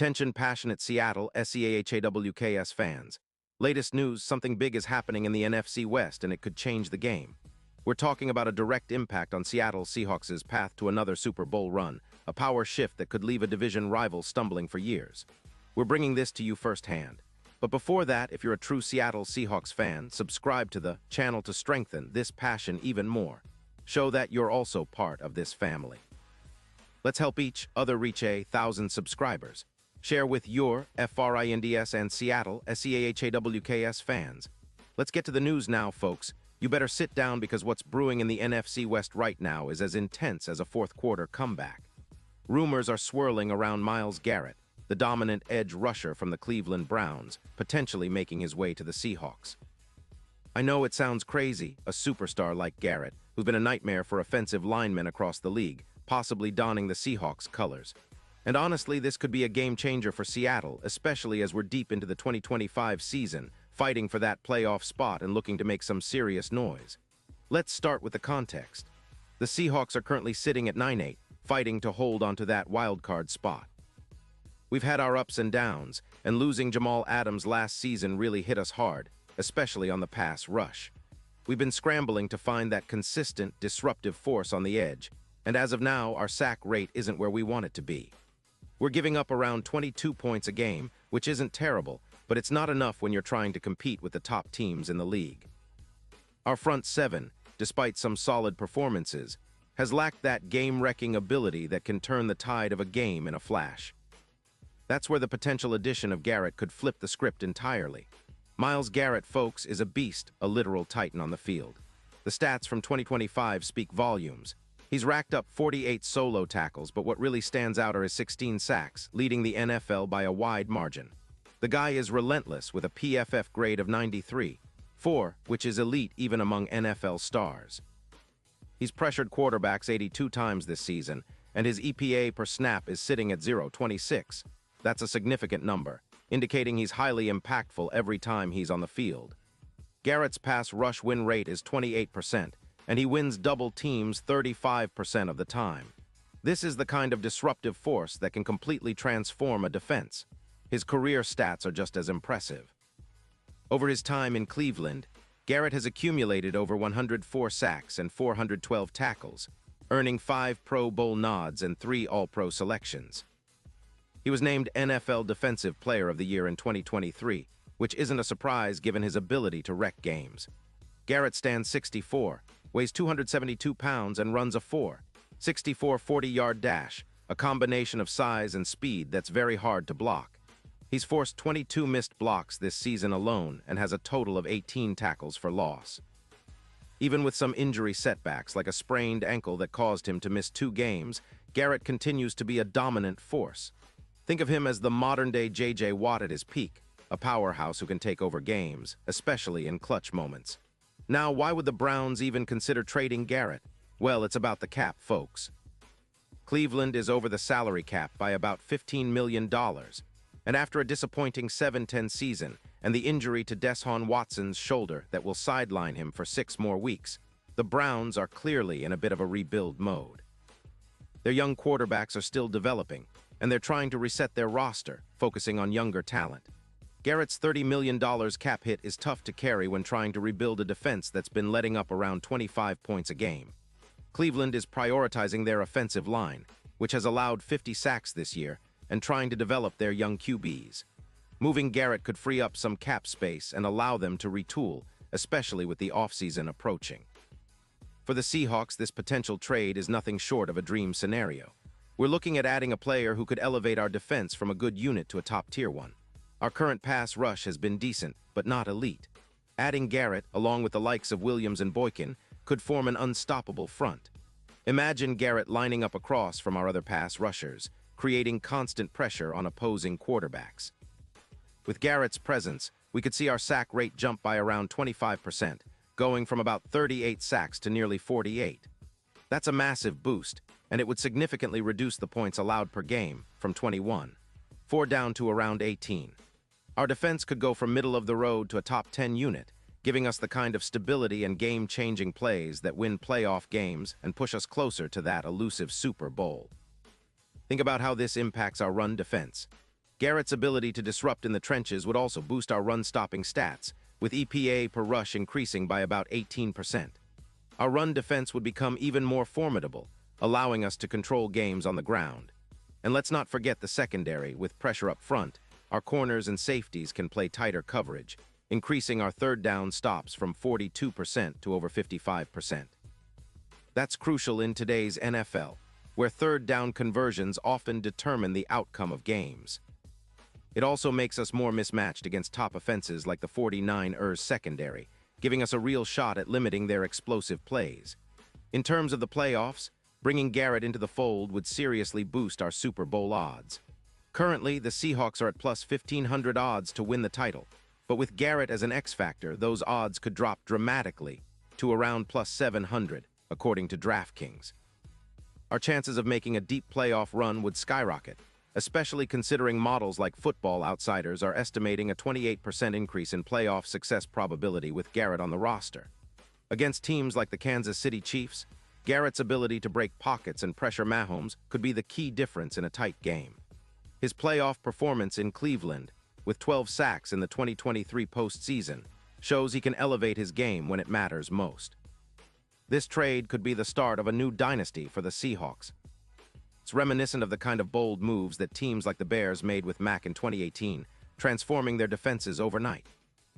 Attention passionate Seattle Seahawks fans. Latest news, something big is happening in the NFC West and it could change the game. We're talking about a direct impact on Seattle Seahawks' path to another Super Bowl run, a power shift that could leave a division rival stumbling for years. We're bringing this to you firsthand. But before that, if you're a true Seattle Seahawks fan, subscribe to the channel to strengthen this passion even more. Show that you're also part of this family. Let's help each other reach 1,000 subscribers. Share with your FRINDS and Seattle SEAHAWKS fans. Let's get to the news now, folks. You better sit down because what's brewing in the NFC West right now is as intense as a fourth-quarter comeback. Rumors are swirling around Myles Garrett, the dominant edge rusher from the Cleveland Browns, potentially making his way to the Seahawks. I know it sounds crazy, a superstar like Garrett, who's been a nightmare for offensive linemen across the league, possibly donning the Seahawks colors. And honestly, this could be a game-changer for Seattle, especially as we're deep into the 2025 season, fighting for that playoff spot and looking to make some serious noise. Let's start with the context. The Seahawks are currently sitting at 9-8, fighting to hold onto that wildcard spot. We've had our ups and downs, and losing Jamal Adams last season really hit us hard, especially on the pass rush. We've been scrambling to find that consistent, disruptive force on the edge, and as of now, our sack rate isn't where we want it to be. We're giving up around 22 points a game, which isn't terrible, but it's not enough when you're trying to compete with the top teams in the league. Our front seven, despite some solid performances, has lacked that game-wrecking ability that can turn the tide of a game in a flash. That's where the potential addition of Garrett could flip the script entirely. Myles Garrett, folks, is a beast, a literal titan on the field. The stats from 2025 speak volumes. He's racked up 48 solo tackles, but what really stands out are his 16 sacks, leading the NFL by a wide margin. The guy is relentless with a PFF grade of 93.4, which is elite even among NFL stars. He's pressured quarterbacks 82 times this season, and his EPA per snap is sitting at 0.26. That's a significant number, indicating he's highly impactful every time he's on the field. Garrett's pass rush win rate is 28%, and he wins double teams 35% of the time. This is the kind of disruptive force that can completely transform a defense. His career stats are just as impressive. Over his time in Cleveland, Garrett has accumulated over 104 sacks and 412 tackles, earning 5 Pro Bowl nods and 3 All-Pro selections. He was named NFL Defensive Player of the Year in 2023, which isn't a surprise given his ability to wreck games. Garrett stands 6'4", weighs 272 pounds and runs a 4.64 40-yard dash, a combination of size and speed that's very hard to block. He's forced 22 missed blocks this season alone and has a total of 18 tackles for loss. Even with some injury setbacks like a sprained ankle that caused him to miss 2 games, Garrett continues to be a dominant force. Think of him as the modern-day J.J. Watt at his peak, a powerhouse who can take over games, especially in clutch moments. Now, why would the Browns even consider trading Garrett? Well, it's about the cap, folks. Cleveland is over the salary cap by about $15 million, and after a disappointing 7-10 season and the injury to Deshaun Watson's shoulder that will sideline him for 6 more weeks, the Browns are clearly in a bit of a rebuild mode. Their young quarterbacks are still developing, and they're trying to reset their roster, focusing on younger talent. Garrett's $30 million cap hit is tough to carry when trying to rebuild a defense that's been letting up around 25 points a game. Cleveland is prioritizing their offensive line, which has allowed 50 sacks this year, and trying to develop their young QBs. Moving Garrett could free up some cap space and allow them to retool, especially with the offseason approaching. For the Seahawks, this potential trade is nothing short of a dream scenario. We're looking at adding a player who could elevate our defense from a good unit to a top-tier one. Our current pass rush has been decent, but not elite. Adding Garrett, along with the likes of Williams and Boykin, could form an unstoppable front. Imagine Garrett lining up across from our other pass rushers, creating constant pressure on opposing quarterbacks. With Garrett's presence, we could see our sack rate jump by around 25%, going from about 38 sacks to nearly 48. That's a massive boost, and it would significantly reduce the points allowed per game from 21.4 down to around 18. Our defense could go from middle of the road to a top 10 unit, giving us the kind of stability and game-changing plays that win playoff games and push us closer to that elusive Super Bowl. Think about how this impacts our run defense. Garrett's ability to disrupt in the trenches would also boost our run-stopping stats, with EPA per rush increasing by about 18%. Our run defense would become even more formidable, allowing us to control games on the ground. And let's not forget the secondary. With pressure up front, our corners and safeties can play tighter coverage, increasing our third down stops from 42% to over 55%. That's crucial in today's NFL, where third down conversions often determine the outcome of games. It also makes us more mismatched against top offenses like the 49ers secondary, giving us a real shot at limiting their explosive plays. In terms of the playoffs, bringing Garrett into the fold would seriously boost our Super Bowl odds. Currently, the Seahawks are at plus 1,500 odds to win the title, but with Garrett as an X-factor, those odds could drop dramatically to around plus 700, according to DraftKings. Our chances of making a deep playoff run would skyrocket, especially considering models like Football Outsiders are estimating a 28% increase in playoff success probability with Garrett on the roster. Against teams like the Kansas City Chiefs, Garrett's ability to break pockets and pressure Mahomes could be the key difference in a tight game. His playoff performance in Cleveland, with 12 sacks in the 2023 postseason, shows he can elevate his game when it matters most. This trade could be the start of a new dynasty for the Seahawks. It's reminiscent of the kind of bold moves that teams like the Bears made with Mac in 2018, transforming their defenses overnight.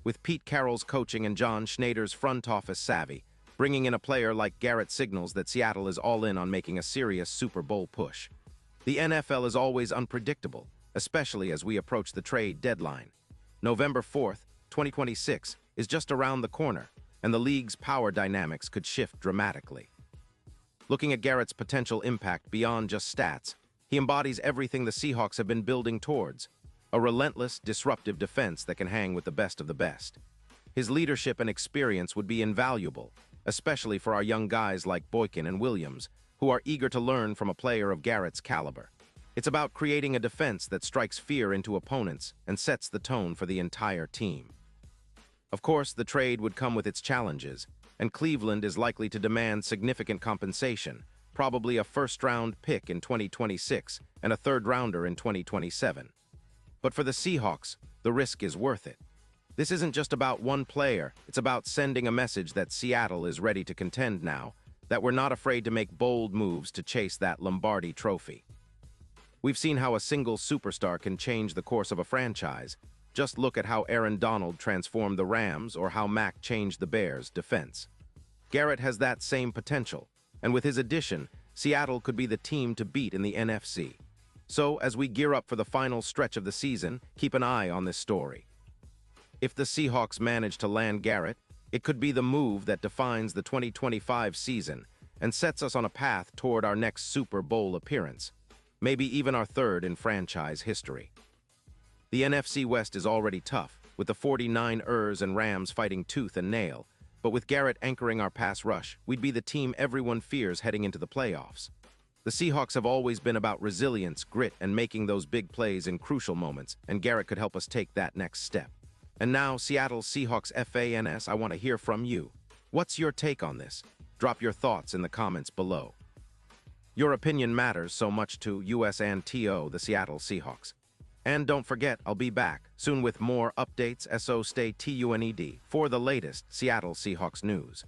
With Pete Carroll's coaching and John Schneider's front office savvy, bringing in a player like Garrett signals that Seattle is all in on making a serious Super Bowl push. The NFL is always unpredictable, especially as we approach the trade deadline. November 4th, 2026 is just around the corner, and the league's power dynamics could shift dramatically. Looking at Garrett's potential impact beyond just stats, he embodies everything the Seahawks have been building towards, a relentless, disruptive defense that can hang with the best of the best. His leadership and experience would be invaluable, especially for our young guys like Boykin and Williams, who are eager to learn from a player of Garrett's caliber. It's about creating a defense that strikes fear into opponents and sets the tone for the entire team. Of course, the trade would come with its challenges, and Cleveland is likely to demand significant compensation, probably a first-round pick in 2026 and a third-rounder in 2027. But for the Seahawks, the risk is worth it. This isn't just about one player, it's about sending a message that Seattle is ready to contend now, that we're not afraid to make bold moves to chase that Lombardi trophy. We've seen how a single superstar can change the course of a franchise. Just look at how Aaron Donald transformed the Rams or how Mac changed the Bears' defense. Garrett has that same potential, and with his addition, Seattle could be the team to beat in the NFC. So, as we gear up for the final stretch of the season, keep an eye on this story. If the Seahawks manage to land Garrett, it could be the move that defines the 2025 season and sets us on a path toward our next Super Bowl appearance, maybe even our third in franchise history. The NFC West is already tough, with the 49ers and Rams fighting tooth and nail, but with Garrett anchoring our pass rush, we'd be the team everyone fears heading into the playoffs. The Seahawks have always been about resilience, grit, and making those big plays in crucial moments, and Garrett could help us take that next step. And now, Seattle Seahawks fans, I want to hear from you. What's your take on this? Drop your thoughts in the comments below. Your opinion matters so much to us and the Seattle Seahawks. And don't forget, I'll be back soon with more updates, so stay tuned for the latest Seattle Seahawks news.